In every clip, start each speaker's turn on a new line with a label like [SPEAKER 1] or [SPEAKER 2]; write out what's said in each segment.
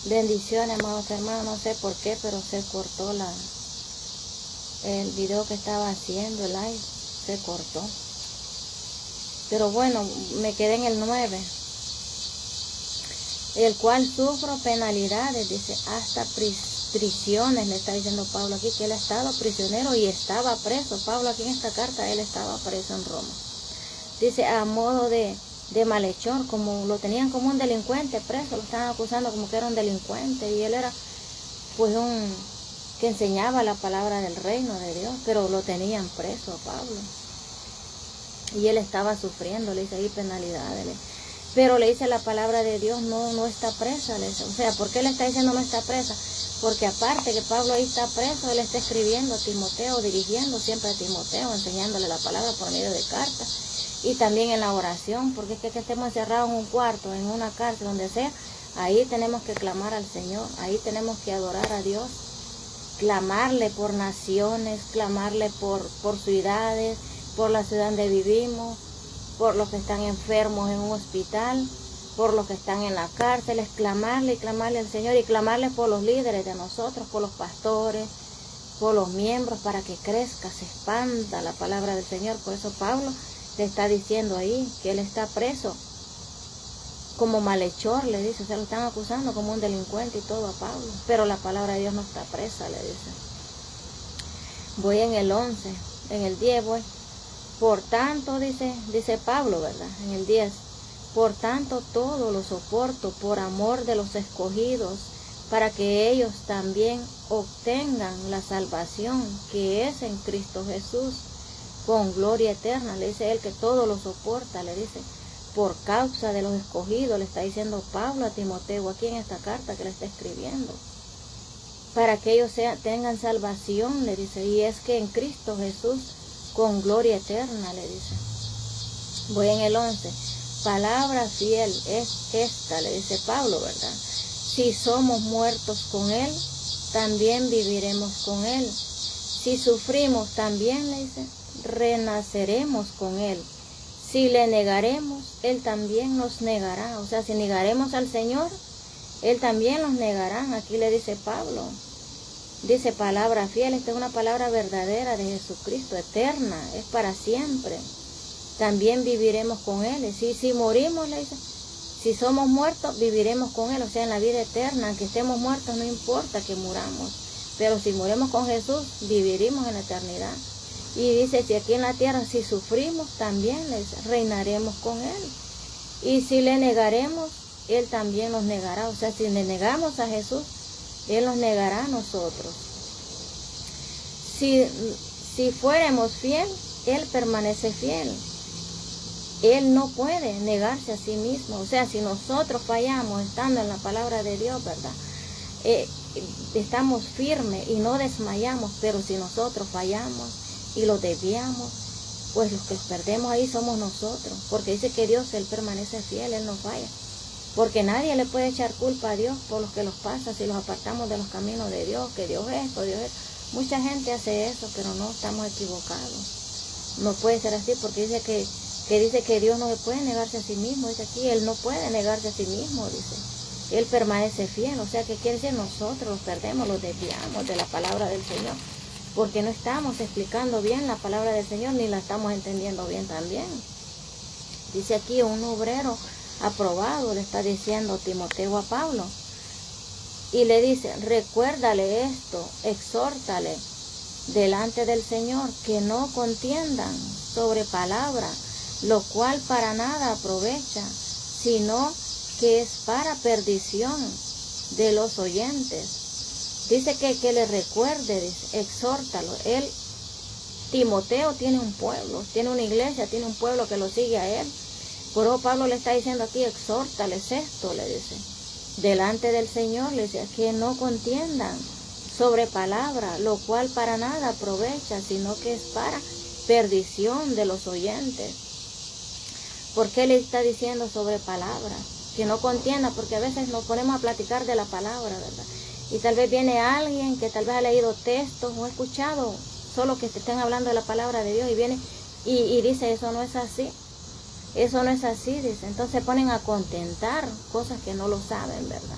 [SPEAKER 1] Bendiciones, amados hermanos. No sé por qué, pero se cortó el video que estaba haciendo, el live. Se cortó. Pero bueno, me quedé en el 9. El cual sufro penalidades, dice, hasta prisiones, le está diciendo Pablo aquí, que él ha estado prisionero y estaba preso. Pablo aquí en esta carta, él estaba preso en Roma. Dice, a modo de malhechor, como lo tenían como un delincuente preso, lo estaban acusando como que era un delincuente, y él era pues que enseñaba la palabra del reino de Dios, pero lo tenían preso a Pablo. Y él estaba sufriendo, le dice ahí penalidades. Pero le dice la palabra de Dios, no está presa. Le dice. O sea, ¿por qué le está diciendo no está presa? Porque aparte que Pablo ahí está preso, él está escribiendo a Timoteo, dirigiendo siempre a Timoteo, enseñándole la palabra por medio de cartas. Y también en la oración, porque es que estemos encerrados en un cuarto, en una cárcel, donde sea, ahí tenemos que clamar al Señor, ahí tenemos que adorar a Dios, clamarle por naciones, clamarle por ciudades, por la ciudad donde vivimos, por los que están enfermos en un hospital, por los que están en la cárcel, es clamarle y clamarle al Señor y clamarle por los líderes de nosotros, por los pastores, por los miembros, para que crezca, se expanda la palabra del Señor. Por eso Pablo le está diciendo ahí que él está preso como malhechor, le dice, o sea, lo están acusando como un delincuente y todo a Pablo, pero la palabra de Dios no está presa, le dice. Voy en el 11, en el 10 voy. Por tanto, dice Pablo, ¿verdad? En el 10, por tanto todo lo soporto por amor de los escogidos, para que ellos también obtengan la salvación que es en Cristo Jesús, con gloria eterna. Le dice él que todo lo soporta, le dice, por causa de los escogidos, le está diciendo Pablo a Timoteo aquí en esta carta que le está escribiendo, para que ellos tengan salvación, le dice, y es que en Cristo Jesús, con gloria eterna, le dice. Voy en el 11, palabra fiel es esta, le dice Pablo, ¿verdad? Si somos muertos con él, también viviremos con él. Si sufrimos también, le dice, renaceremos con él. Si le negaremos, él también nos negará. O sea, si negaremos al Señor, él también nos negará. Aquí le dice Pablo. Dice palabra fiel, esta es una palabra verdadera de Jesucristo, eterna, es para siempre. También viviremos con él. Si morimos, le dice, si somos muertos, viviremos con él. O sea, en la vida eterna, aunque estemos muertos, no importa que muramos. Pero si morimos con Jesús, viviremos en la eternidad. Y dice, si aquí en la tierra, si sufrimos, también reinaremos con él. Y si le negaremos, él también nos negará. O sea, si le negamos a Jesús, él nos negará a nosotros. Si fuéramos fiel, él permanece fiel. Él no puede negarse a sí mismo. O sea, si nosotros fallamos estando en la palabra de Dios, ¿verdad? Estamos firmes y no desmayamos, pero si nosotros fallamos y lo desviamos, pues los que perdemos ahí somos nosotros, porque dice que Dios, él permanece fiel, él no falla, porque nadie le puede echar culpa a Dios por los que los pasa si los apartamos de los caminos de Dios, que Dios es esto, Dios es. Mucha gente hace eso, pero no, estamos equivocados. No puede ser así, porque dice que Dios no puede negarse a sí mismo. Dice aquí, él no puede negarse a sí mismo, dice. Él permanece fiel. O sea, que quiere decir, nosotros los perdemos, los desviamos de la palabra del Señor, porque no estamos explicando bien la palabra del Señor, ni la estamos entendiendo bien también. Dice aquí, un obrero aprobado, le está diciendo Timoteo a Pablo, y le dice, recuérdale esto, exhórtale delante del Señor, que no contiendan sobre palabra, lo cual para nada aprovecha, sino que es para perdición de los oyentes. Dice que le recuerde, dice, exhórtalo. Él, Timoteo, tiene un pueblo, tiene una iglesia, tiene un pueblo que lo sigue a él. Por eso Pablo le está diciendo aquí, exhórtales esto, le dice, delante del Señor, le dice, que no contiendan sobre palabra, lo cual para nada aprovecha, sino que es para perdición de los oyentes. ¿Por qué le está diciendo sobre palabra? Que no contienda, porque a veces nos ponemos a platicar de la palabra, ¿verdad? Y tal vez viene alguien que tal vez ha leído textos o ha escuchado solo que te estén hablando de la palabra de Dios y viene y dice, eso no es así. Eso no es así, dice. Entonces se ponen a contentar cosas que no lo saben, ¿verdad?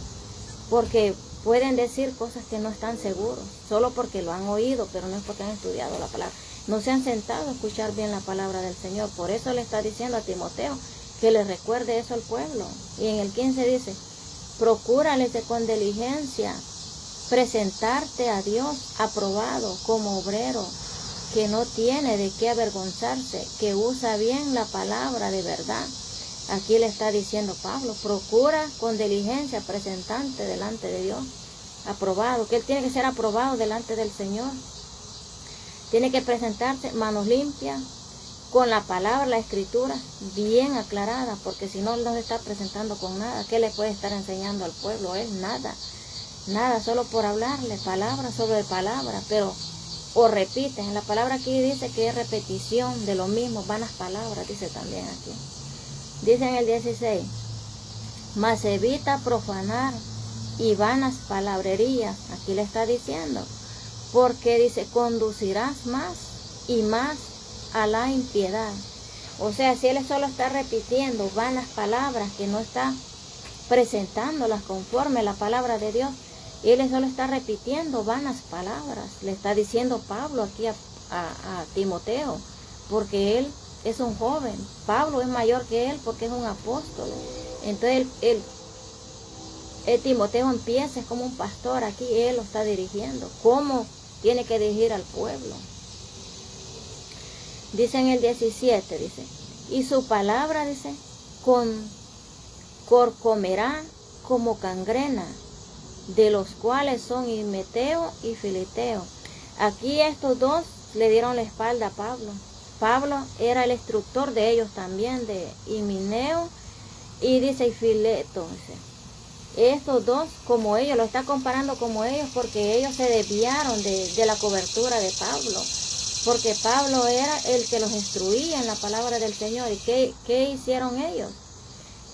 [SPEAKER 1] Porque pueden decir cosas que no están seguros, solo porque lo han oído, pero no es porque han estudiado la palabra. No se han sentado a escuchar bien la palabra del Señor. Por eso le está diciendo a Timoteo que le recuerde eso al pueblo. Y en el 15 dice, procúrale con diligencia presentarte a Dios aprobado como obrero, que no tiene de qué avergonzarse, que usa bien la palabra de verdad. Aquí le está diciendo Pablo, procura con diligencia presentarte delante de Dios, aprobado, que él tiene que ser aprobado delante del Señor. Tiene que presentarse manos limpias, con la palabra, la escritura bien aclarada, porque si no, no se está presentando con nada. ¿Qué le puede estar enseñando al pueblo? Él nada, nada, solo por hablarle palabra sobre palabra, pero o repiten. La palabra aquí dice que es repetición de lo mismo, vanas palabras, dice también aquí. Dice en el 16, mas evita profanar y vanas palabrerías. Aquí le está diciendo, porque dice, conducirás más y más a la impiedad. O sea, si él solo está repitiendo vanas palabras, que no está presentándolas conforme a la palabra de Dios, él solo está repitiendo vanas palabras. Le está diciendo Pablo aquí a Timoteo, porque él es un joven. Pablo es mayor que él porque es un apóstol. Entonces Timoteo empieza, es como un pastor. Aquí él lo está dirigiendo. ¿Cómo tiene que dirigir al pueblo? Dice en el 17, dice, y su palabra, dice, corcomerá como cangrena, de los cuales son Himeneo y Fileteo. Aquí estos dos le dieron la espalda a Pablo. Pablo era el instructor de ellos también, de Himeneo y dice y Fileto. Dice, estos dos, como ellos, lo está comparando como ellos, porque ellos se desviaron de la cobertura de Pablo. Porque Pablo era el que los instruía en la palabra del Señor. ¿Y qué hicieron ellos?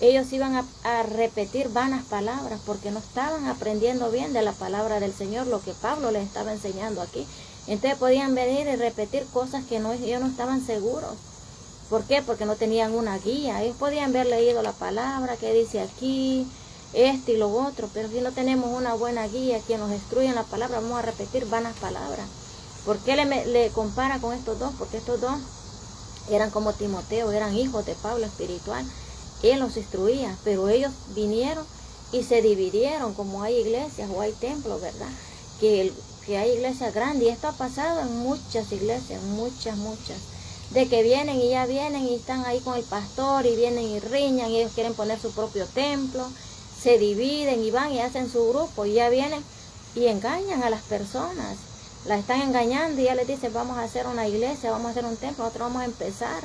[SPEAKER 1] Ellos iban a repetir vanas palabras porque no estaban aprendiendo bien de la palabra del Señor, lo que Pablo les estaba enseñando aquí. Entonces podían venir y repetir cosas que ellos no estaban seguros. ¿Por qué? Porque no tenían una guía. Ellos podían haber leído la palabra que dice aquí, esto y lo otro, pero si no tenemos una buena guía, quien nos instruye en la palabra, vamos a repetir vanas palabras. ¿Por qué le compara con estos dos? Porque estos dos eran como Timoteo, eran hijos de Pablo espiritual. Él los instruía, pero ellos vinieron y se dividieron, como hay iglesias o hay templos, ¿verdad? Que hay iglesias grandes, y esto ha pasado en muchas iglesias, muchas, de que vienen y ya vienen y están ahí con el pastor y vienen y riñan y ellos quieren poner su propio templo, se dividen y van y hacen su grupo y ya vienen y engañan a las personas. La están engañando y ya les dicen, vamos a hacer una iglesia, vamos a hacer un templo, nosotros vamos a empezar.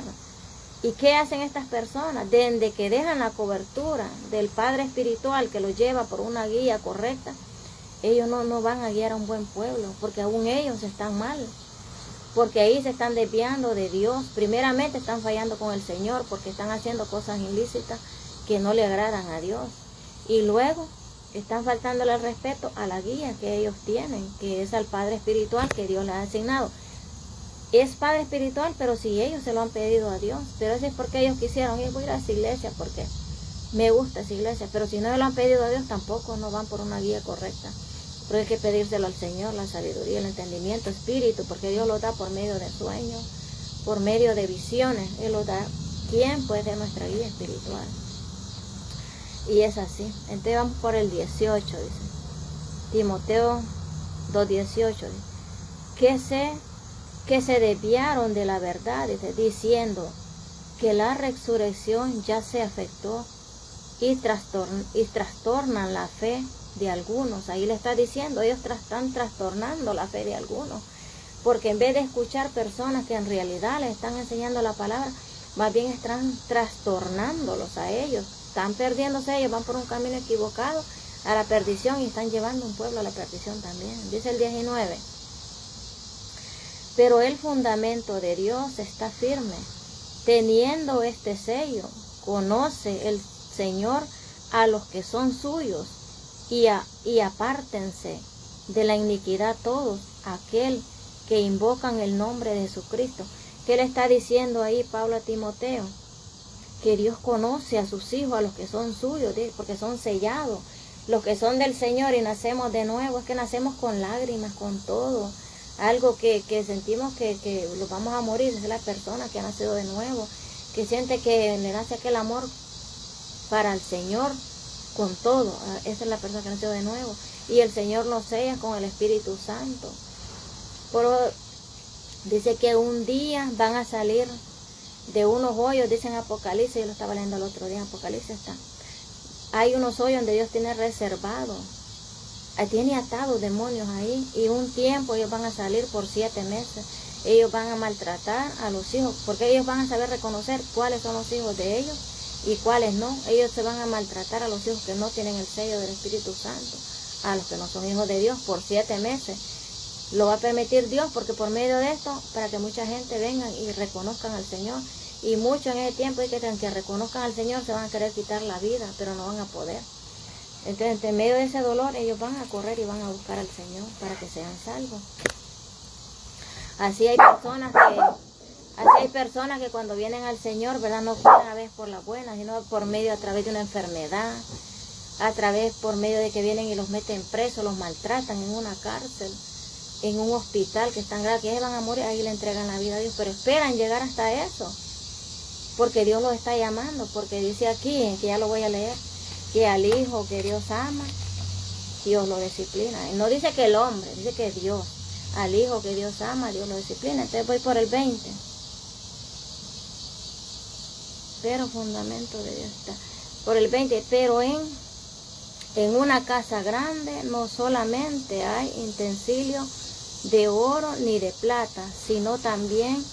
[SPEAKER 1] ¿Y qué hacen estas personas? Desde que dejan la cobertura del Padre Espiritual que los lleva por una guía correcta, ellos no van a guiar a un buen pueblo, porque aún ellos están mal. Porque ahí se están desviando de Dios. Primeramente están fallando con el Señor porque están haciendo cosas ilícitas que no le agradan a Dios. Y luego están faltándole el respeto a la guía que ellos tienen, que es al Padre Espiritual que Dios les ha asignado. Es Padre Espiritual, pero si ellos se lo han pedido a Dios, pero eso es porque ellos quisieron, voy a ir a esa iglesia porque me gusta esa iglesia, pero si no lo han pedido a Dios, tampoco no van por una guía correcta. Pero hay que pedírselo al Señor, la sabiduría, el entendimiento, espíritu, porque Dios lo da por medio de sueños, por medio de visiones. Él lo da. ¿Quién puede ser nuestra guía espiritual? Y es así. Entonces vamos por el 18, dice. Timoteo 2:18, dice. Que se desviaron de la verdad, dice, diciendo que la resurrección ya se afectó y trastornan la fe de algunos. Ahí le está diciendo, ellos están trastornando la fe de algunos, porque en vez de escuchar personas que en realidad les están enseñando la palabra, más bien están trastornándolos a ellos, están perdiéndose ellos, van por un camino equivocado a la perdición y están llevando un pueblo a la perdición también. Dice el 19, pero el fundamento de Dios está firme, teniendo este sello, conoce el Señor a los que son suyos, y apártense de la iniquidad todos aquel que invocan el nombre de Jesucristo. ¿Qué le está diciendo ahí Pablo a Timoteo? que Dios conoce a sus hijos, a los que son suyos, porque son sellados. Los que son del Señor y nacemos de nuevo, es que nacemos con lágrimas, con todo. Algo que sentimos que lo vamos a morir, es la persona que ha nacido de nuevo, que siente que le nace aquel amor para el Señor con todo. Esa es la persona que ha nacido de nuevo. Y el Señor nos sella con el Espíritu Santo. Pero dice que un día van a salir de unos hoyos, dicen Apocalipsis, yo lo estaba leyendo el otro día, Apocalipsis está. Hay unos hoyos donde Dios tiene reservado, tiene atados demonios ahí, y un tiempo ellos van a salir por 7 meses. Ellos van a maltratar a los hijos, porque ellos van a saber reconocer cuáles son los hijos de ellos y cuáles no. Ellos se van a maltratar a los hijos que no tienen el sello del Espíritu Santo, a los que no son hijos de Dios por 7 meses. Lo va a permitir Dios, porque por medio de esto, para que mucha gente venga y reconozcan al Señor. Y muchos en ese tiempo, que reconozcan al Señor, se van a querer quitar la vida, pero no van a poder. Entonces, en medio de ese dolor, ellos van a correr y van a buscar al Señor para que sean salvos. Así hay personas que cuando vienen al Señor, ¿verdad?, no vienen a veces por la buena, sino por medio, a través de una enfermedad, por medio de que vienen y los meten presos, los maltratan en una cárcel, en un hospital que están graves, que ellos van a morir, ahí le entregan la vida a Dios, pero esperan llegar hasta eso, porque Dios los está llamando, porque dice aquí, que ya lo voy a leer, que al hijo que Dios ama, Dios lo disciplina. Y no dice que el hombre, dice que Dios, al hijo que Dios ama, Dios lo disciplina. Entonces voy por el 20. Pero fundamento de Dios está. Por el 20, pero en una casa grande no solamente hay utensilios de oro ni de plata, sino también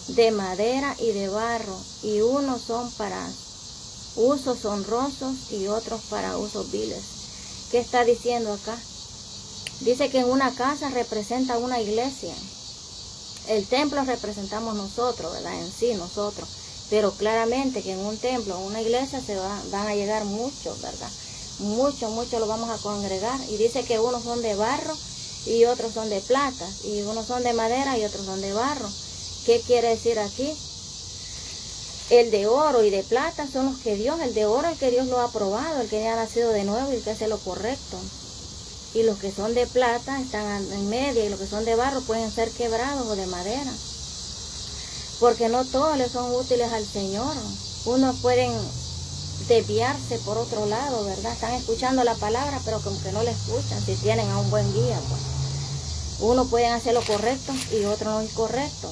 [SPEAKER 1] de madera y de barro, y unos son para usos honrosos y otros para usos viles. ¿Qué está diciendo acá? Dice que en una casa representa una iglesia. El templo representamos nosotros, ¿verdad? En sí, nosotros. Pero claramente que en un templo, en una iglesia, van a llegar muchos, ¿verdad? Muchos lo vamos a congregar. Y dice que unos son de barro y otros son de plata. Y unos son de madera y otros son de barro. ¿Qué quiere decir aquí? El de oro y de plata son los que Dios, el de oro el que Dios lo ha aprobado, el que ha nacido de nuevo y el que hace lo correcto. Y los que son de plata están en media, y los que son de barro pueden ser quebrados o de madera. Porque no todos les son útiles al Señor. Unos pueden desviarse por otro lado, ¿verdad? Están escuchando la palabra, pero como que no la escuchan, si tienen a un buen guía, pues. Unos pueden hacer lo correcto y otros no incorrecto.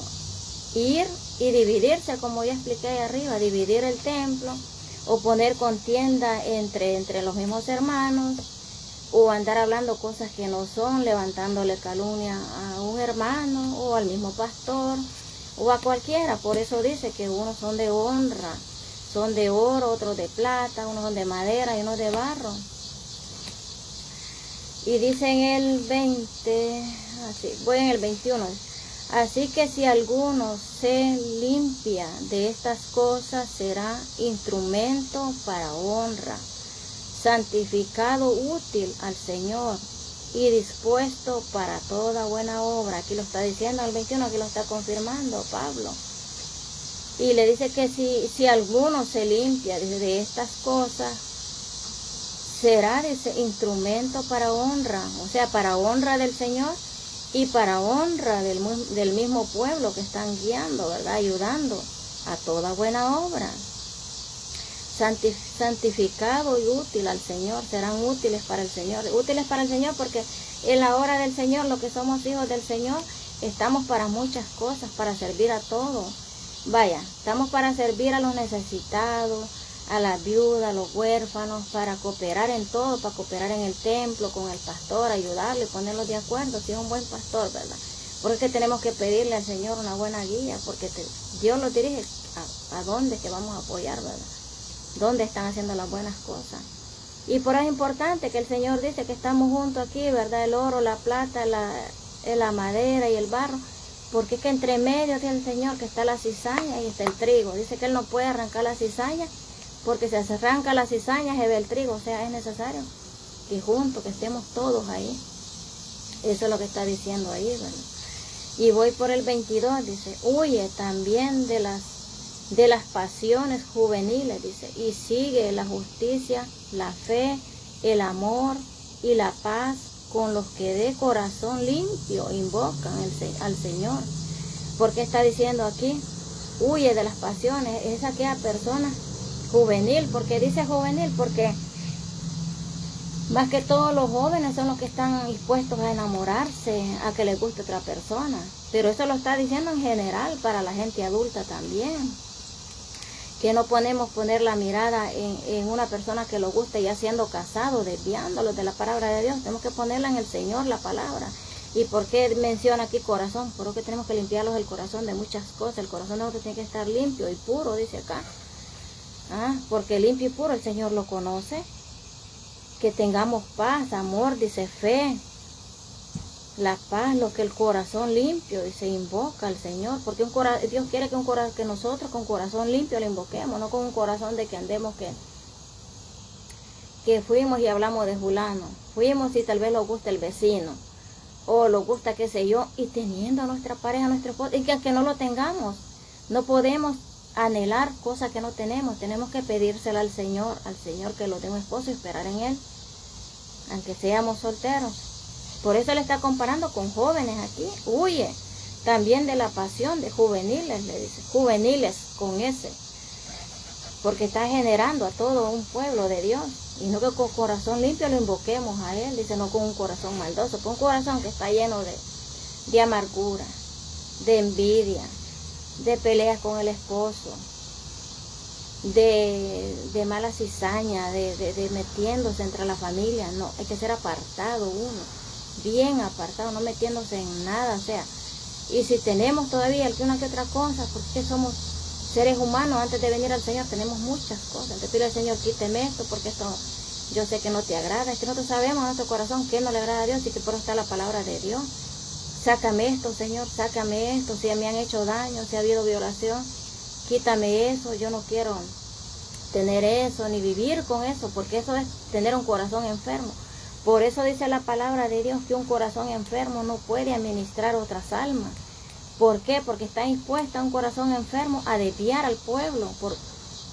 [SPEAKER 1] Ir y dividirse, como ya expliqué ahí arriba, dividir el templo, o poner contienda entre los mismos hermanos, o andar hablando cosas que no son, levantándole calumnia a un hermano, o al mismo pastor, o a cualquiera. Por eso dice que unos son de honra, son de oro, otros de plata, unos son de madera y unos de barro. Y dice en el 20, así, voy en el 21, así que si alguno se limpia de estas cosas, será instrumento para honra, santificado, útil al Señor y dispuesto para toda buena obra. Aquí lo está diciendo el 21, aquí lo está confirmando Pablo. Y le dice que si alguno se limpia de estas cosas, será ese instrumento para honra, o sea, para honra del Señor y para honra del mismo pueblo que están guiando, ¿verdad? Ayudando a toda buena obra. Santificado y útil al Señor, serán útiles para el Señor. Útiles para el Señor porque en la hora del Señor, los que somos hijos del Señor, estamos para muchas cosas, para servir a todos. Vaya, estamos para servir a los necesitados, a las viudas, a los huérfanos, para cooperar en todo, para cooperar en el templo, con el pastor, ayudarle, ponerlos de acuerdo, si es un buen pastor, ¿verdad? Porque es que tenemos que pedirle al Señor una buena guía, porque Dios los dirige a dónde que vamos a apoyar, ¿verdad? Dónde están haciendo las buenas cosas. Y por eso es importante que el Señor dice que estamos juntos aquí, ¿verdad? El oro, la plata, la madera y el barro, porque es que entre medio tiene el Señor que está la cizaña y está el trigo. Dice que Él no puede arrancar la cizaña, porque si se arranca la cizaña se ve el trigo, o sea, es necesario que juntos, que estemos todos ahí. Eso es lo que está diciendo ahí, ¿verdad? Y voy por el 22, dice, huye también de las de las pasiones juveniles, dice, y sigue la justicia, la fe, el amor y la paz con los que de corazón limpio invocan al Señor. ¿Por qué está diciendo aquí? Huye de las pasiones. Es aquella persona juvenil. ¿Por qué dice juvenil? Porque más que todos los jóvenes son los que están dispuestos a enamorarse, a que les guste otra persona. Pero eso lo está diciendo en general para la gente adulta también. Que no podemos poner la mirada en una persona que lo guste ya siendo casado, desviándolos de la palabra de Dios. Tenemos que ponerla en el Señor, la palabra. ¿Y por qué menciona aquí corazón? Porque tenemos que limpiarlos el corazón de muchas cosas. El corazón de nosotros tiene que estar limpio y puro, dice acá. Porque limpio y puro el Señor lo conoce. Que tengamos paz, amor, dice fe. La paz, lo que el corazón limpio, dice, invoca al Señor. Porque Dios quiere que nosotros con corazón limpio le invoquemos, no con un corazón de que andemos que fuimos y hablamos de fulano. Fuimos y tal vez nos gusta el vecino. O nos gusta qué sé yo. Y teniendo a nuestra pareja, a nuestro esposo. Y que aunque no lo tengamos, no podemos anhelar cosas que no tenemos. Tenemos que pedírsela al Señor que lo dé un esposo y esperar en Él. Aunque seamos solteros. Por eso le está comparando con jóvenes aquí. Huye también de la pasión de juveniles, le dice. Juveniles con ese. Porque está generando a todo un pueblo de Dios. Y no que con corazón limpio lo invoquemos a Él. Dice, no con un corazón maldoso. Con un corazón que está lleno de amargura, de envidia, de peleas con el esposo, de mala cizaña, de metiéndose entre la familia. No, hay que ser apartado uno. Bien apartado, no metiéndose en nada, o sea, y si tenemos todavía alguna que otra cosa, porque somos seres humanos, antes de venir al Señor tenemos muchas cosas. Te pido al Señor, quíteme esto, porque esto yo sé que no te agrada. Es que nosotros sabemos en nuestro corazón que no le agrada a Dios y que por eso está la palabra de Dios. Sácame esto, Señor, sácame esto, si me han hecho daño, si ha habido violación, quítame eso, yo no quiero tener eso, ni vivir con eso, porque eso es tener un corazón enfermo. Por eso dice la palabra de Dios que un corazón enfermo no puede administrar otras almas. ¿Por qué? Porque está dispuesta un corazón enfermo a desviar al pueblo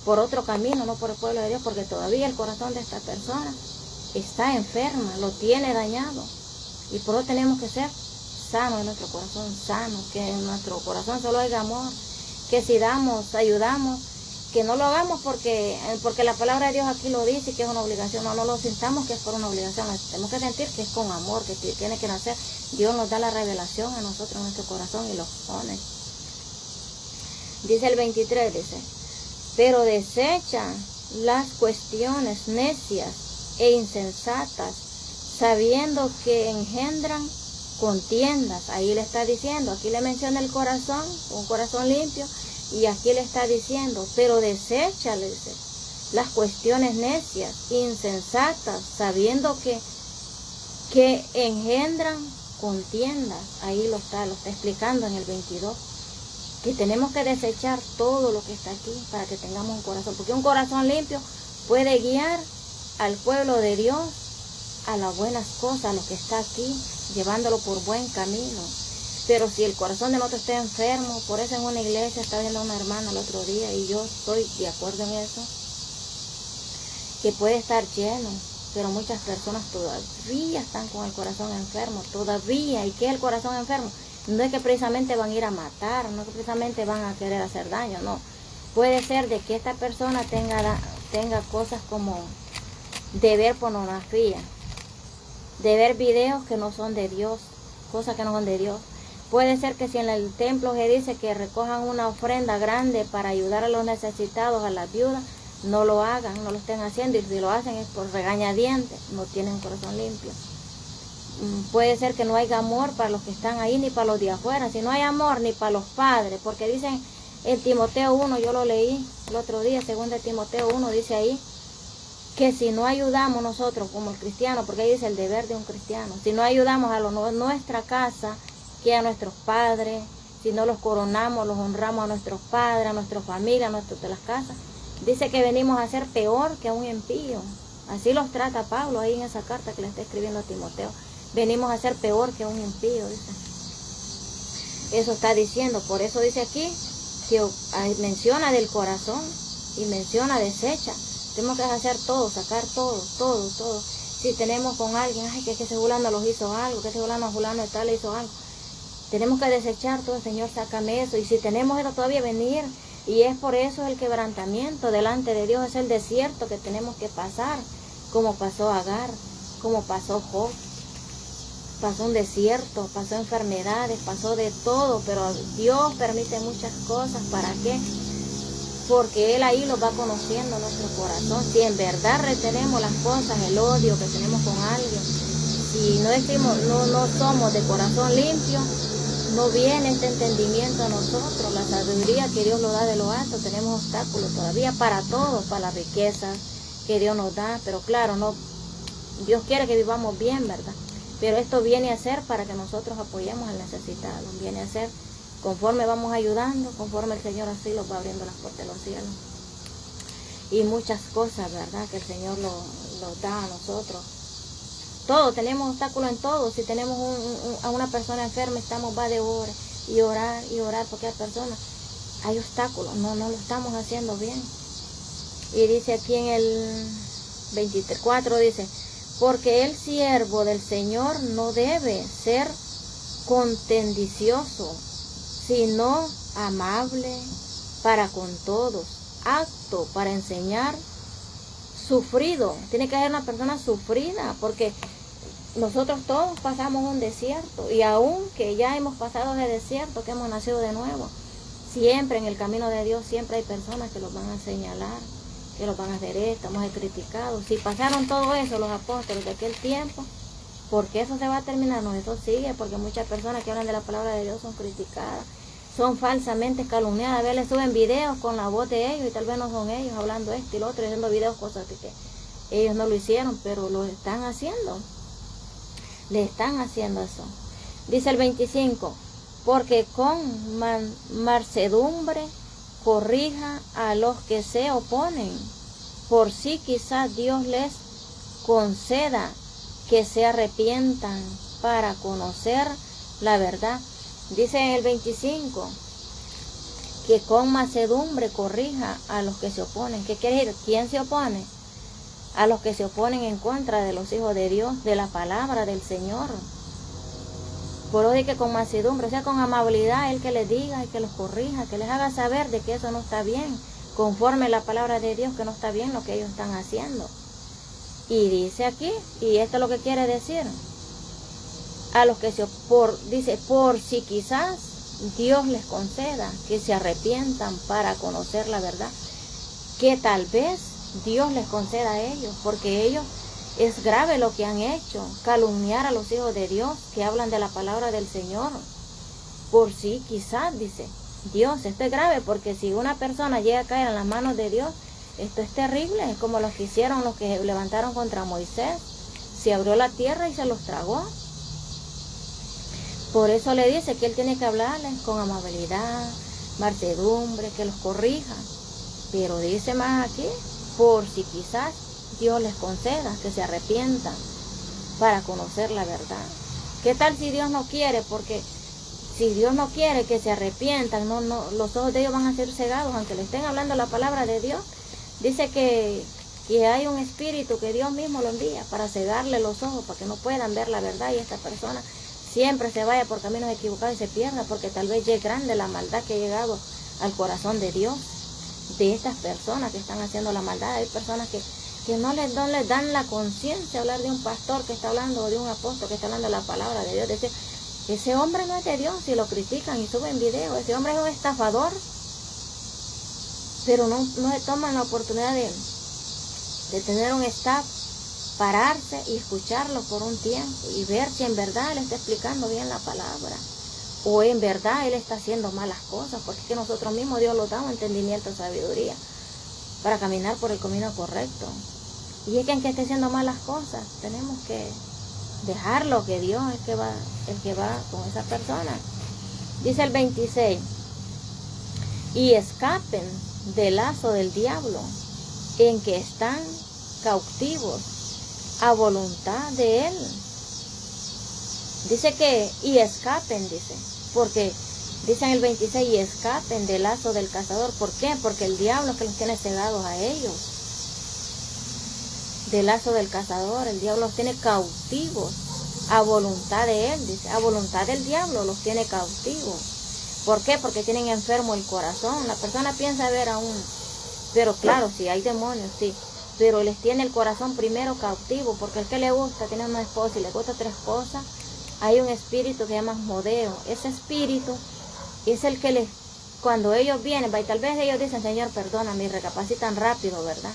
[SPEAKER 1] por otro camino, no por el pueblo de Dios, porque todavía el corazón de esta persona está enferma, lo tiene dañado. Y por eso tenemos que ser sanos en nuestro corazón, sanos, que en nuestro corazón solo haya amor, que si damos, ayudamos, que no lo hagamos porque la palabra de Dios aquí lo dice que es una obligación. No lo sintamos que es por una obligación. Tenemos que sentir que es con amor, que tiene que nacer. Dios nos da la revelación a nosotros en nuestro corazón y lo pone. Dice el 23, dice, pero desecha las cuestiones necias e insensatas, sabiendo que engendran contiendas. Ahí le está diciendo, aquí le menciona el corazón, un corazón limpio. Y aquí le está diciendo, pero desecha, le dice, las cuestiones necias, insensatas, sabiendo que engendran contiendas. Ahí lo está explicando en el 22. Que tenemos que desechar todo lo que está aquí para que tengamos un corazón. Porque un corazón limpio puede guiar al pueblo de Dios a las buenas cosas, a lo que está aquí, llevándolo por buen camino. Pero si el corazón de nosotros está enfermo, por eso en una iglesia estaba viendo a una hermana el otro día y yo estoy de acuerdo en eso, que puede estar lleno, pero muchas personas todavía están con el corazón enfermo, todavía. ¿Y qué es el corazón enfermo? No es que precisamente van a ir a matar, no es que precisamente van a querer hacer daño, no. Puede ser de que esta persona tenga cosas como de ver pornografía, de ver videos que no son de Dios, cosas que no son de Dios. Puede ser que si en el templo se dice que recojan una ofrenda grande para ayudar a los necesitados, a las viudas, no lo hagan, no lo estén haciendo, y si lo hacen es por regañadientes, no tienen un corazón limpio. Puede ser que no haya amor para los que están ahí, ni para los de afuera. Si no hay amor, ni para los padres, porque dicen en Timoteo 1, yo lo leí el otro día, según de Timoteo 1, dice ahí, que si no ayudamos nosotros como el cristiano, porque ahí dice el deber de un cristiano, si no ayudamos a nuestra casa, que a nuestros padres, si no los coronamos, los honramos a nuestros padres, a nuestra familia, a nuestros de las casas, dice que venimos a ser peor que un impío. Así los trata Pablo ahí en esa carta que le está escribiendo a Timoteo. Venimos a ser peor que un impío, dice. Eso está diciendo, por eso dice aquí, que menciona del corazón y menciona desecha. Tenemos que hacer todo, sacar todo. Si tenemos con alguien, ay, que ese fulano los hizo algo, que ese fulano de tal le hizo algo. Tenemos que desechar todo, Señor, sácame eso. Y si tenemos eso todavía, venir. Y es por eso el quebrantamiento delante de Dios, es el desierto que tenemos que pasar, como pasó Agar, como pasó Job. Pasó un desierto, pasó enfermedades, pasó de todo, pero Dios permite muchas cosas. ¿Para qué? Porque Él ahí los va conociendo nuestro corazón. Si en verdad retenemos las cosas, el odio que tenemos con alguien, si no somos de corazón limpio, no viene este entendimiento a nosotros. La sabiduría que Dios lo da de lo alto, tenemos obstáculos todavía para todo, para la riqueza que Dios nos da. Pero claro, no, Dios quiere que vivamos bien, ¿verdad? Pero esto viene a ser para que nosotros apoyemos al necesitado. Viene a ser conforme vamos ayudando, conforme el Señor así los va abriendo las puertas de los cielos. Y muchas cosas, ¿verdad? Que el Señor los da a nosotros. Todo, tenemos obstáculos en todo. Si tenemos a una persona enferma, va de orar y orar porque hay personas. Hay obstáculos, no lo estamos haciendo bien. Y dice aquí en el 24, dice, porque el siervo del Señor no debe ser contencioso, sino amable para con todos, apto para enseñar, sufrido. Tiene que ser una persona sufrida, porque nosotros todos pasamos un desierto, y aun que ya hemos pasado ese desierto, que hemos nacido de nuevo, siempre en el camino de Dios, siempre hay personas que los van a señalar, que los van a hacer esto, vamos a ser criticados. Si pasaron todo eso los apóstoles de aquel tiempo, porque eso se va a terminar, no, eso sigue, porque muchas personas que hablan de la palabra de Dios son criticadas, son falsamente calumniadas. A veces les suben videos con la voz de ellos y tal vez no son ellos hablando esto y lo otro, haciendo videos, cosas que ellos no lo hicieron, pero lo están haciendo. Le están haciendo eso. Dice el 25, porque con mansedumbre corrija a los que se oponen, por si quizás Dios les conceda que se arrepientan para conocer la verdad. Dice en el 25, que con mansedumbre corrija a los que se oponen. ¿Qué quiere decir? ¿Quién se opone? A los que se oponen en contra de los hijos de Dios, de la palabra del Señor. Por hoy que con mansedumbre, o sea, con amabilidad, Él que les diga y que los corrija, que les haga saber de que eso no está bien, conforme la palabra de Dios, que no está bien lo que ellos están haciendo. Y dice aquí, y esto es lo que quiere decir, a los que dice, por si quizás Dios les conceda que se arrepientan para conocer la verdad, que tal vez Dios les conceda a ellos, porque ellos, es grave lo que han hecho, calumniar a los hijos de Dios que hablan de la palabra del Señor. Por sí, quizás, dice Dios, esto es grave, porque si una persona llega a caer en las manos de Dios, esto es terrible, es como los que hicieron, los que levantaron contra Moisés. Se abrió la tierra y se los tragó. Por eso le dice que Él tiene que hablarles con amabilidad, mansedumbre, que los corrija. Pero dice más aquí, por si quizás Dios les conceda que se arrepientan para conocer la verdad. ¿Qué tal si Dios no quiere? Porque si Dios no quiere que se arrepientan, los ojos de ellos van a ser cegados, aunque le estén hablando la palabra de Dios. Dice que hay un espíritu que Dios mismo lo envía para cegarle los ojos, para que no puedan ver la verdad, y esta persona siempre se vaya por caminos equivocados y se pierda, porque tal vez ya es grande la maldad que ha llegado al corazón de Dios, de estas personas que están haciendo la maldad. Hay personas que no les dan la conciencia hablar de un pastor que está hablando, o de un apóstol que está hablando de la palabra de Dios. Dice, ese hombre no es de Dios, y lo critican y suben videos. Ese hombre es un estafador, pero no se toman la oportunidad de tener un staff, pararse y escucharlo por un tiempo y ver si en verdad Él está explicando bien la palabra, o en verdad Él está haciendo malas cosas, porque es que nosotros mismos, Dios nos da un entendimiento, sabiduría para caminar por el camino correcto. Y es que en que esté haciendo malas cosas, tenemos que dejarlo, que Dios es el que va con esa persona. Dice el 26, y escapen del lazo del diablo, en que están cautivos a voluntad de Él. Dice que, y escapen, dice, porque Dicen el 26, y escapen del lazo del cazador. ¿Por qué? Porque el diablo es que los tiene cegados a ellos. Del lazo del cazador, el diablo los tiene cautivos a voluntad de él, dice, a voluntad del diablo los tiene cautivos. ¿Por qué? Porque tienen enfermo el corazón. La persona piensa ver a un, pero claro, sí, hay demonios, sí, pero les tiene el corazón primero cautivo, porque el que le gusta, tiene una esposa y le gusta otra esposa, hay un espíritu que se llama Asmodeo. Ese espíritu es el que les, cuando ellos vienen, y tal vez ellos dicen, Señor, perdóname, y recapacitan rápido, ¿verdad?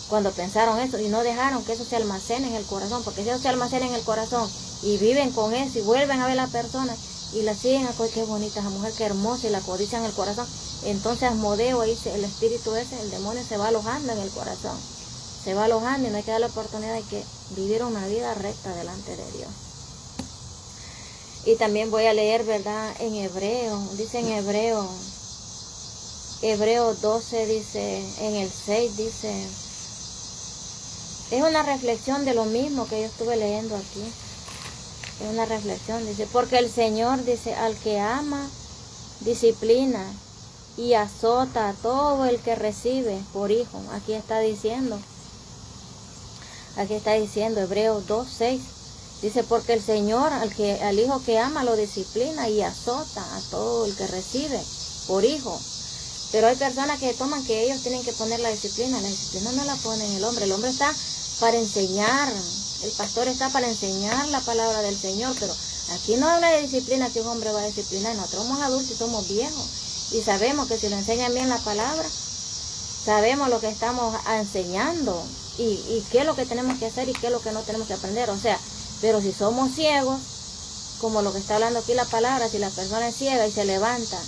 [SPEAKER 1] Cuando pensaron eso y no dejaron que eso se almacene en el corazón, porque si eso se almacena en el corazón y viven con eso y vuelven a ver a la persona y la siguen, qué bonita esa mujer, qué hermosa, y la codician en el corazón, entonces Asmodeo, ahí el espíritu ese, el demonio se va alojando en el corazón, se va alojando, y no hay que darle oportunidad, hay que vivir una vida recta delante de Dios. Y también voy a leer, ¿verdad? En Hebreo, dice en Hebreo 12, dice, en el 6, dice, es una reflexión de lo mismo que yo estuve leyendo aquí. Es una reflexión, dice, porque el Señor, dice, al que ama, disciplina y azota a todo el que recibe por hijo. Aquí está diciendo Hebreos 2:6. Dice, porque el Señor al hijo que ama lo disciplina y azota a todo el que recibe por hijo. Pero hay personas que toman que ellos tienen que poner la disciplina no la pone el hombre está para enseñar, el pastor está para enseñar la palabra del Señor, pero aquí no habla de disciplina que un hombre va a disciplinar. Nosotros somos adultos y somos viejos, y sabemos que si lo enseñan bien la palabra, sabemos lo que estamos enseñando, y qué es lo que tenemos que hacer y qué es lo que no tenemos que aprender. O sea, pero si somos ciegos, como lo que está hablando aquí la palabra, si la persona es ciega y se levanta,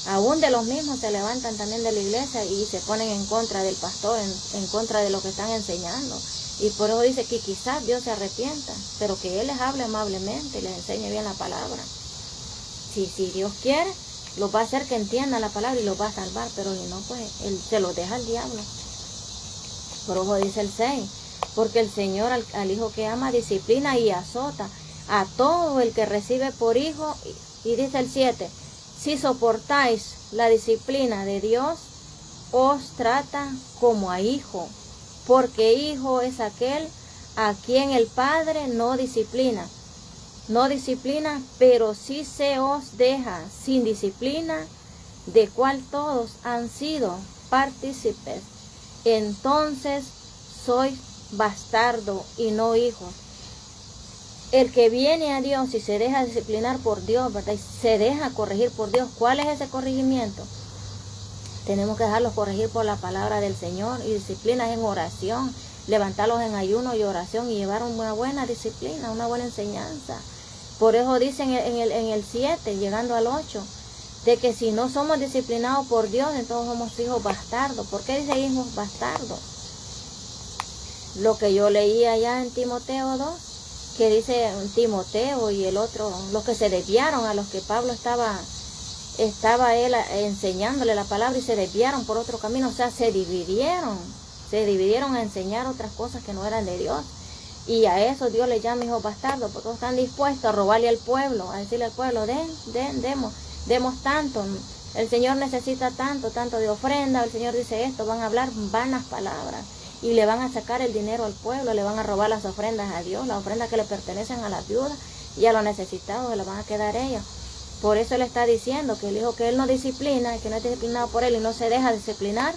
[SPEAKER 1] aún de los mismos se levantan también de la iglesia y se ponen en contra del pastor, en contra de lo que están enseñando. Y por eso dice que quizás Dios se arrepienta, pero que Él les hable amablemente y les enseñe bien la palabra. Si Dios quiere, los va a hacer que entiendan la palabra y los va a salvar, pero si no, pues Él se los deja al diablo. Por eso dice el 6, porque el Señor al hijo que ama disciplina y azota a todo el que recibe por hijo. Y dice el 7, si soportáis la disciplina de Dios, os trata como a hijo, porque hijo es aquel a quien el Padre no disciplina, pero sí se os deja sin disciplina, de cual todos han sido partícipes. Entonces sois bastardo y no hijo. El que viene a Dios y se deja disciplinar por Dios, ¿verdad? Y se deja corregir por Dios. ¿Cuál es ese corregimiento? Tenemos que dejarlos corregir por la palabra del Señor, y disciplinas en oración, levantarlos en ayuno y oración y llevar una buena disciplina, una buena enseñanza. Por eso dicen en el 7, llegando al 8, de que si no somos disciplinados por Dios, entonces somos hijos bastardos. ¿Por qué dice hijos bastardos? Lo que yo leía allá en Timoteo 2, que dice Timoteo y el otro, los que se desviaron, a los que Pablo estaba él enseñándole la palabra y se desviaron por otro camino, o sea, se dividieron a enseñar otras cosas que no eran de Dios. Y a eso Dios les llama hijos bastardos, porque están dispuestos a robarle al pueblo, a decirle al pueblo, demos tanto, el Señor necesita tanto de ofrenda, el Señor dice esto, van a hablar vanas palabras, y le van a sacar el dinero al pueblo, le van a robar las ofrendas a Dios, las ofrendas que le pertenecen a las viudas y a los necesitados se las van a quedar ellos. Por eso Él está diciendo que el hijo que Él no disciplina, que no es disciplinado por Él y no se deja disciplinar,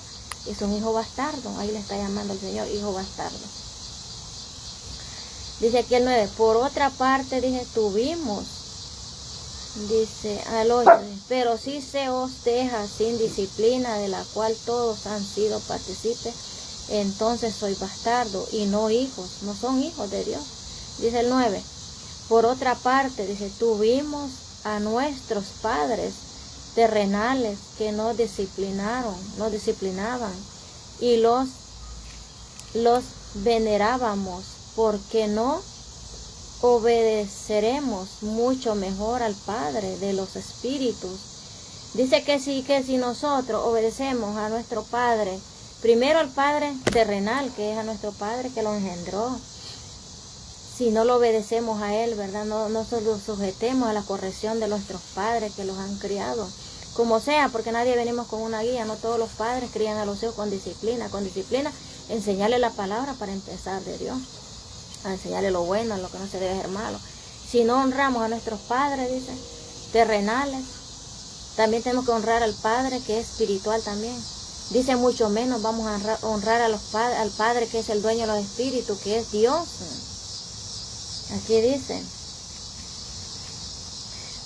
[SPEAKER 1] es un hijo bastardo. Ahí le está llamando el Señor hijo bastardo. Dice aquí el 9, por otra parte, tuvimos, dice al 8, pero si se os deja sin disciplina, de la cual todos han sido partícipes, entonces soy bastardo y no hijos, no son hijos de Dios. Dice el 9, por otra parte, tuvimos a nuestros padres terrenales que nos disciplinaban y los venerábamos, porque no obedeceremos mucho mejor al Padre de los espíritus. Dice que si nosotros obedecemos a nuestro Padre, primero al Padre terrenal, que es a nuestro Padre que lo engendró. si no lo obedecemos a Él, ¿verdad? No solo sujetemos a la corrección de nuestros padres que los han criado. Como sea, porque nadie venimos con una guía, no todos los padres crían a los hijos con disciplina. Con disciplina, enseñarle la palabra para empezar de Dios. A enseñarle lo bueno, lo que no se debe hacer malo. Si no honramos a nuestros padres, dice, terrenales, también tenemos que honrar al Padre que es espiritual también. Dice, mucho menos vamos a honrar a al Padre que es el dueño de los espíritus, que es Dios. Aquí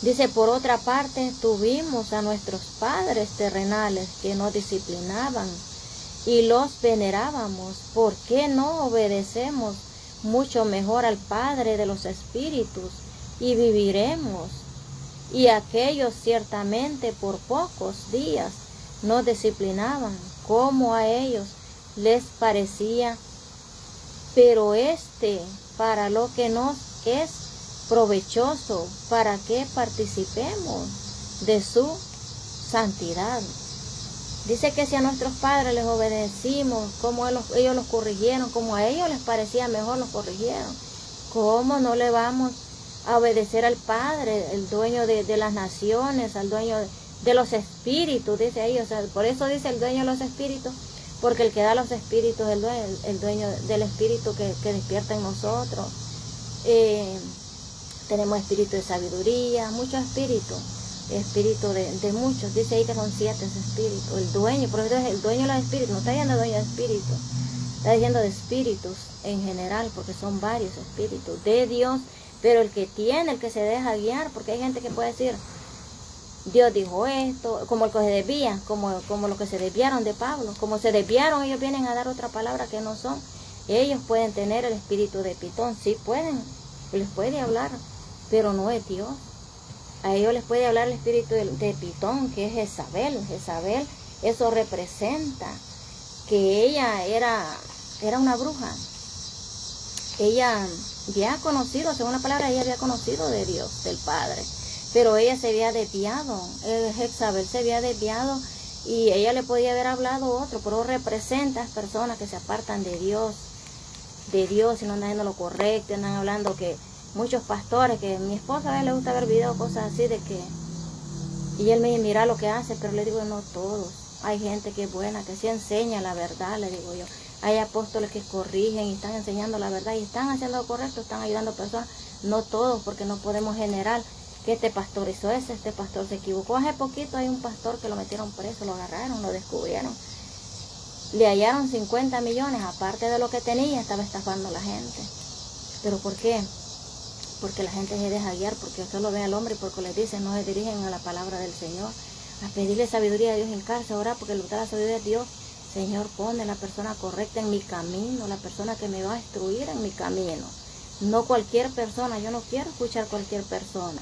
[SPEAKER 1] dice, por otra parte, tuvimos a nuestros padres terrenales que nos disciplinaban y los venerábamos. ¿Por qué no obedecemos mucho mejor al Padre de los espíritus y viviremos? Y aquellos ciertamente por pocos días nos disciplinaban como a ellos les parecía, pero para lo que nos es provechoso, para que participemos de su santidad. Dice que si a nuestros padres les obedecimos, como ellos los corrigieron, como a ellos les parecía mejor los corrigieron, ¿cómo no le vamos a obedecer al Padre, el dueño de las naciones, al dueño de los espíritus? Dice ahí, o sea, por eso dice el dueño de los espíritus, porque el que da los espíritus es el dueño del espíritu que despierta en nosotros. Tenemos espíritu de sabiduría, muchos espíritus, espíritu de muchos, dice ahí que son 7 espíritus, el dueño, por eso es el dueño de los espíritus, no está diciendo dueño de espíritus, está diciendo de espíritus en general, porque son varios espíritus de Dios, pero el que se deja guiar, porque hay gente que puede decir, Dios dijo esto, como el que se desvía, como los que se desviaron de Pablo, como se desviaron, ellos vienen a dar otra palabra que no son. Ellos pueden tener el espíritu de Pitón, sí pueden, les puede hablar, pero no es Dios. A ellos les puede hablar el espíritu de Pitón, que es Jezabel. Jezabel, eso representa que ella era una bruja. Ella había conocido, según la palabra, ella había conocido de Dios, del Padre, pero ella se había desviado. Jezabel se había desviado y ella le podía haber hablado otro, pero representa a las personas que se apartan de Dios y no andan haciendo lo correcto, andan hablando que muchos pastores, que mi esposa a veces le gusta ver videos, cosas así de que, y él me dice, mira lo que hace, pero le digo, no todos, hay gente que es buena, que sí enseña la verdad, le digo yo, hay apóstoles que corrigen y están enseñando la verdad y están haciendo lo correcto, están ayudando a personas, no todos, porque no podemos generar que este pastor hizo eso, este pastor se equivocó. Hace poquito hay un pastor que lo metieron preso, lo agarraron, lo descubrieron. Le hallaron 50 millones, aparte de lo que tenía, estaba estafando a la gente. ¿Pero por qué? Porque la gente se deja guiar, porque usted lo ve al hombre y porque le dicen, no se dirigen a la palabra del Señor, a pedirle sabiduría a Dios en casa, a orar, porque el lugar de la sabiduría es Dios. Señor, pone la persona correcta en mi camino, la persona que me va a instruir en mi camino. No cualquier persona, yo no quiero escuchar cualquier persona.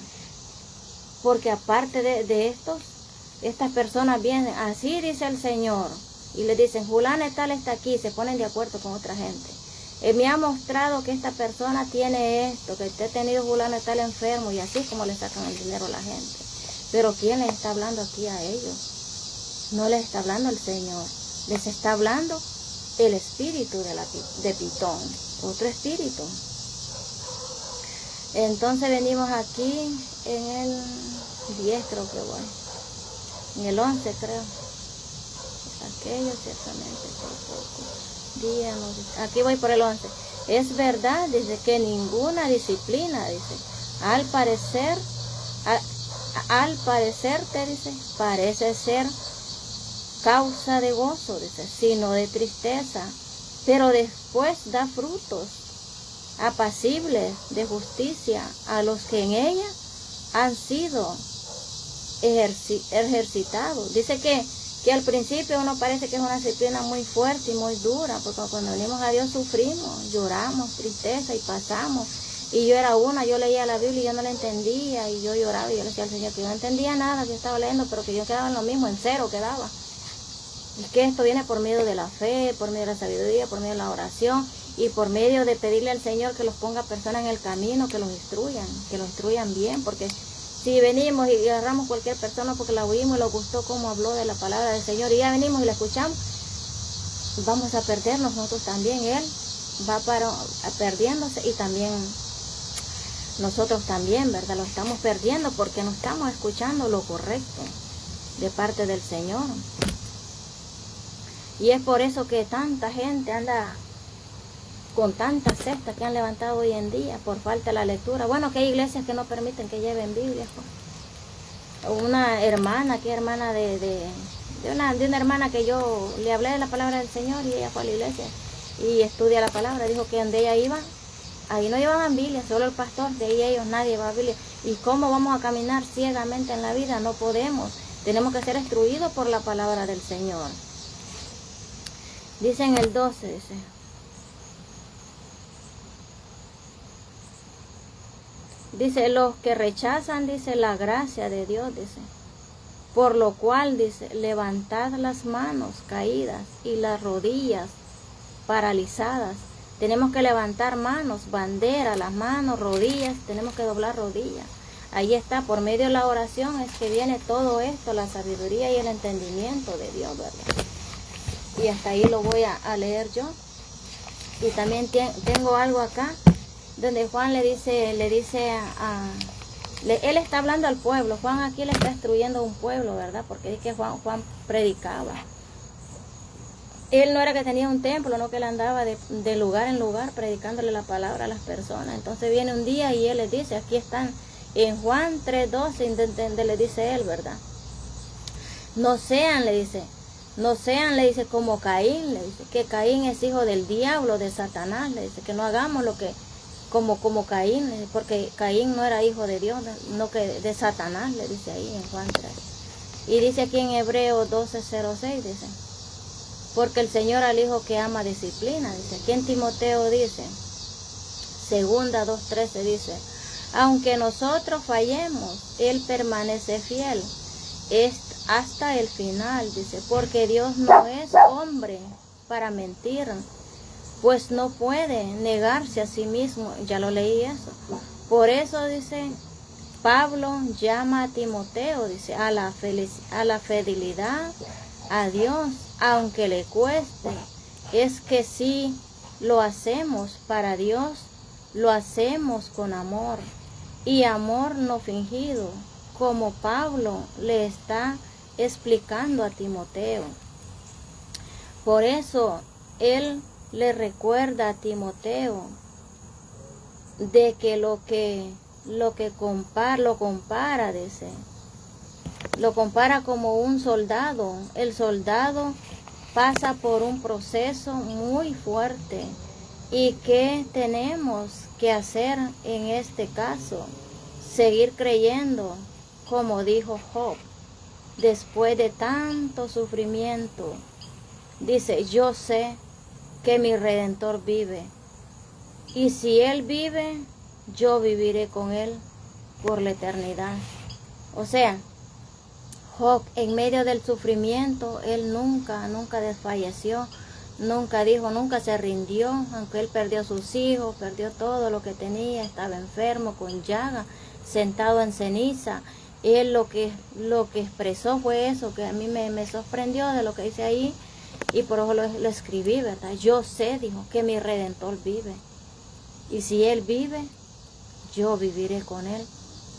[SPEAKER 1] Porque aparte de estos, estas personas vienen, así dice el Señor, y le dicen, fulana tal está aquí, se ponen de acuerdo con otra gente. Él me ha mostrado que esta persona tiene esto, que usted ha tenido fulano tal enfermo, y así es como le sacan el dinero a la gente. Pero ¿quién les está hablando aquí a ellos? No les está hablando el Señor, les está hablando el espíritu de Pitón, otro espíritu. Entonces venimos aquí en el 10 creo que voy, en el 11 creo. Aquello ciertamente por poco día, no dice. Aquí voy por el 11. Es verdad, dice, que ninguna disciplina, dice, al parecerte, dice, parece ser causa de gozo, dice, sino de tristeza, pero después da frutos apacibles de justicia a los que en ella han sido ejercitados. Dice que al principio uno parece que es una disciplina muy fuerte y muy dura, porque cuando venimos a Dios sufrimos, lloramos, tristeza y pasamos. Y yo era yo leía la Biblia y yo no la entendía, y yo lloraba y yo le decía al Señor que yo no entendía nada que yo estaba leyendo, pero que yo quedaba en lo mismo, en cero quedaba. Y que esto viene por medio de la fe, por medio de la sabiduría, por medio de la oración y por medio de pedirle al Señor que los ponga personas en el camino, que los instruyan bien, porque si venimos y agarramos cualquier persona porque la oímos y nos gustó cómo habló de la palabra del Señor y ya venimos y la escuchamos, vamos a perdernos nosotros también. Él va perdiéndose, y también nosotros también, ¿verdad? Lo estamos perdiendo porque no estamos escuchando lo correcto de parte del Señor. Y es por eso que tanta gente anda con tantas sectas que han levantado hoy en día por falta de la lectura. Bueno, que hay iglesias que no permiten que lleven Biblias, pues. Una hermana, que hermana de una hermana que yo le hablé de la palabra del Señor, y ella fue a la iglesia y estudia la palabra. Dijo que donde ella iba, ahí no llevaban Biblia, solo el pastor, de ahí ellos nadie llevaba Biblia. ¿Y cómo vamos a caminar ciegamente en la vida? No podemos. Tenemos que ser instruidos por la palabra del Señor. Dice en el 12, dice, los que rechazan, dice, la gracia de Dios, dice, por lo cual, dice, levantad las manos caídas y las rodillas paralizadas. Tenemos que levantar manos, bandera, las manos, rodillas, tenemos que doblar rodillas. Ahí está, por medio de la oración es que viene todo esto, la sabiduría y el entendimiento de Dios, ¿verdad? Y hasta ahí lo voy a leer yo. Y también tengo algo acá, donde Juan le dice él está hablando al pueblo. Juan aquí le está instruyendo a un pueblo, ¿verdad? Porque es que Juan predicaba. Él no era que tenía un templo, no, que él andaba de lugar en lugar predicándole la palabra a las personas. Entonces viene un día y él les dice, aquí están en Juan 3:12, donde le dice él, ¿verdad? No sean, le dice, como Caín, le dice, que Caín es hijo del diablo, de Satanás, le dice, que no hagamos lo que como Caín, porque Caín no era hijo de Dios, no, que de Satanás, le dice ahí en Juan 3. Y dice aquí en Hebreos 12:06, dice, porque el Señor al hijo que ama disciplina, dice. Aquí en Timoteo dice, segunda 2:13 dice, aunque nosotros fallemos, Él permanece fiel, es hasta el final, dice, porque Dios no es hombre para mentir, pues no puede negarse a sí mismo. Ya lo leí eso. Por eso, dice, Pablo llama a Timoteo, dice, a la fidelidad a Dios, aunque le cueste. Es que si lo hacemos para Dios, lo hacemos con amor, y amor no fingido, como Pablo le está explicando a Timoteo. Por eso él le recuerda a Timoteo de que lo compara, dice, lo compara como un soldado. El soldado pasa por un proceso muy fuerte. ¿Y qué tenemos que hacer en este caso? Seguir creyendo, como dijo Job, después de tanto sufrimiento. Dice, yo sé que mi Redentor vive, y si Él vive, yo viviré con Él por la eternidad. O sea, Job, en medio del sufrimiento, él nunca desfalleció, nunca se rindió, aunque él perdió sus hijos, perdió todo lo que tenía, estaba enfermo, con llaga, sentado en ceniza. Él lo que expresó fue eso, que a mí me sorprendió de lo que dice ahí, y por eso lo escribí, ¿verdad? Yo sé, dijo, que mi Redentor vive, y si Él vive, yo viviré con Él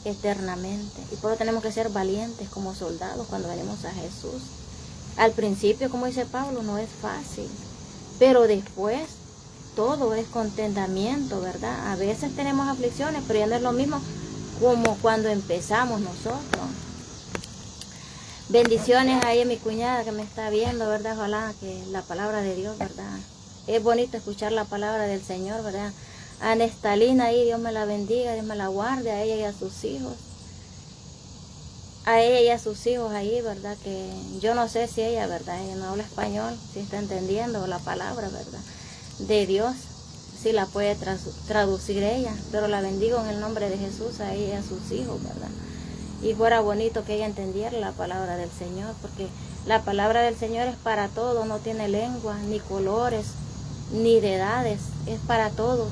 [SPEAKER 1] eternamente. Y por eso tenemos que ser valientes como soldados cuando venimos a Jesús. Al principio, como dice Pablo, no es fácil, pero después todo es contentamiento, ¿verdad? A veces tenemos aflicciones, pero ya no es lo mismo como cuando empezamos nosotros. Bendiciones ahí a mi cuñada que me está viendo, ¿verdad? Ojalá que la palabra de Dios, ¿verdad? Es bonito escuchar la palabra del Señor, ¿verdad? A Nestalina ahí, Dios me la bendiga, Dios me la guarde, a ella y a sus hijos. A ella y a sus hijos ahí, ¿verdad? Que yo no sé si ella, ¿verdad? Ella no habla español, si está entendiendo la palabra, ¿verdad? De Dios, si la puede traducir ella, pero la bendigo en el nombre de Jesús a ella y a sus hijos, ¿verdad? Y fuera bonito que ella entendiera la palabra del Señor, porque la palabra del Señor es para todos, no tiene lengua, ni colores, ni de edades, es para todos.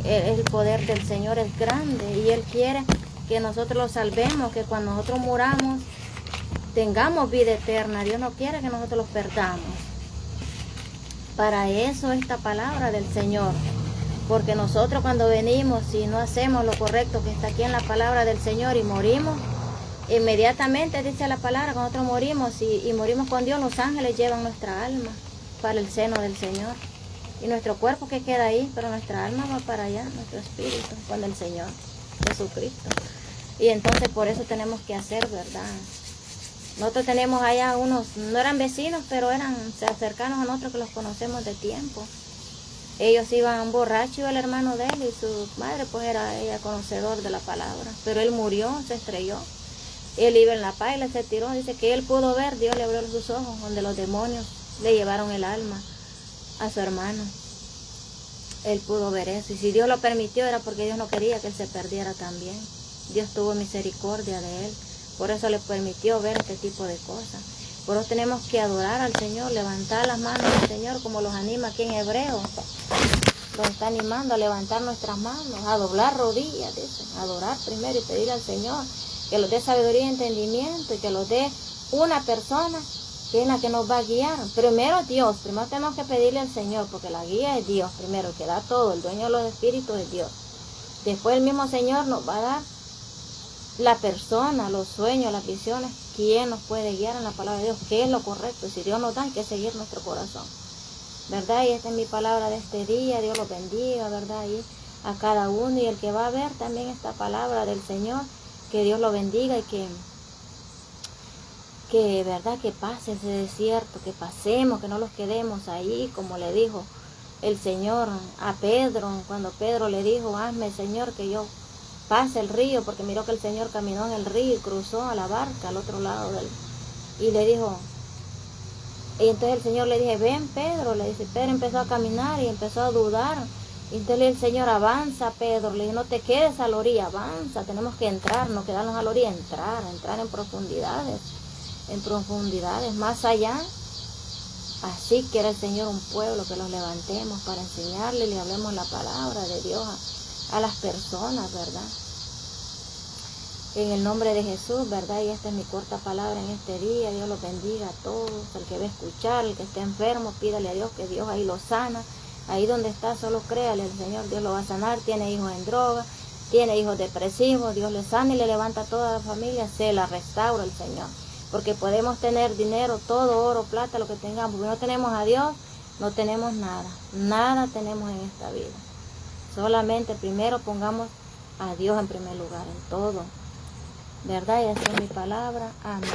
[SPEAKER 1] El poder del Señor es grande y Él quiere que nosotros lo salvemos, que cuando nosotros muramos tengamos vida eterna. Dios no quiere que nosotros los perdamos. Para eso esta palabra del Señor. Porque nosotros cuando venimos, si no hacemos lo correcto que está aquí en la palabra del Señor y morimos, inmediatamente dice la palabra, cuando nosotros morimos y morimos con Dios, los ángeles llevan nuestra alma para el seno del Señor. Y nuestro cuerpo que queda ahí, pero nuestra alma va para allá, nuestro espíritu, con el Señor Jesucristo. Y entonces por eso tenemos que hacer, ¿verdad? Nosotros tenemos allá unos, no eran vecinos, pero eran cercanos a nosotros que los conocemos de tiempo. Ellos iban borrachos, el hermano de él y su madre, pues era ella conocedor de la palabra. Pero él murió, se estrelló. Él iba en la paila, se tiró, dice que él pudo ver, Dios le abrió sus ojos, donde los demonios le llevaron el alma a su hermano. Él pudo ver eso. Y si Dios lo permitió, era porque Dios no quería que él se perdiera también. Dios tuvo misericordia de él. Por eso le permitió ver este tipo de cosas. Por eso tenemos que adorar al Señor, levantar las manos al Señor, como los anima aquí en Hebreo. Los está animando a levantar nuestras manos, a doblar rodillas, dice, a adorar primero y pedir al Señor que nos dé sabiduría y entendimiento y que nos dé una persona que es la que nos va a guiar. Primero Dios, primero tenemos que pedirle al Señor, porque la guía es Dios primero, el que da todo, el dueño de los espíritus es Dios. Después el mismo Señor nos va a dar la persona, los sueños, las visiones, quién nos puede guiar en la palabra de Dios, qué es lo correcto. Si Dios nos da, hay que seguir nuestro corazón, ¿verdad? Y esta es mi palabra de este día. Dios los bendiga, ¿verdad? Y a cada uno, y el que va a ver también esta palabra del Señor, que Dios lo bendiga y que verdad, que pase ese desierto, que pasemos, que no los quedemos ahí, como le dijo el Señor a Pedro, cuando Pedro le dijo, hazme, Señor, que yo pase el río, porque miró que el Señor caminó en el río y cruzó a la barca al otro lado y le dijo, y entonces el Señor le dije, ven Pedro, le dice, Pedro empezó a caminar y empezó a dudar, y entonces el Señor, avanza Pedro, le dijo, no te quedes a la orilla, avanza, tenemos que entrar, no quedarnos a la orilla, entrar en profundidades, más allá. Así quiere el Señor un pueblo, que los levantemos para enseñarle y le hablemos la palabra de Dios a las personas, ¿verdad? En el nombre de Jesús, ¿verdad? Y esta es mi corta palabra en este día. Dios los bendiga a todos. El que va a escuchar, el que esté enfermo, pídale a Dios que Dios ahí lo sana. Ahí donde está, solo créale al Señor, Dios lo va a sanar. Tiene hijos en droga, tiene hijos depresivos, Dios le sana y le levanta a toda la familia, se la restaura el Señor. Porque podemos tener dinero, todo, oro, plata, lo que tengamos. Porque no tenemos a Dios, no tenemos nada. Nada tenemos en esta vida. Solamente primero pongamos a Dios en primer lugar, en todo. ¿Verdad? Y esa es mi palabra. Amén.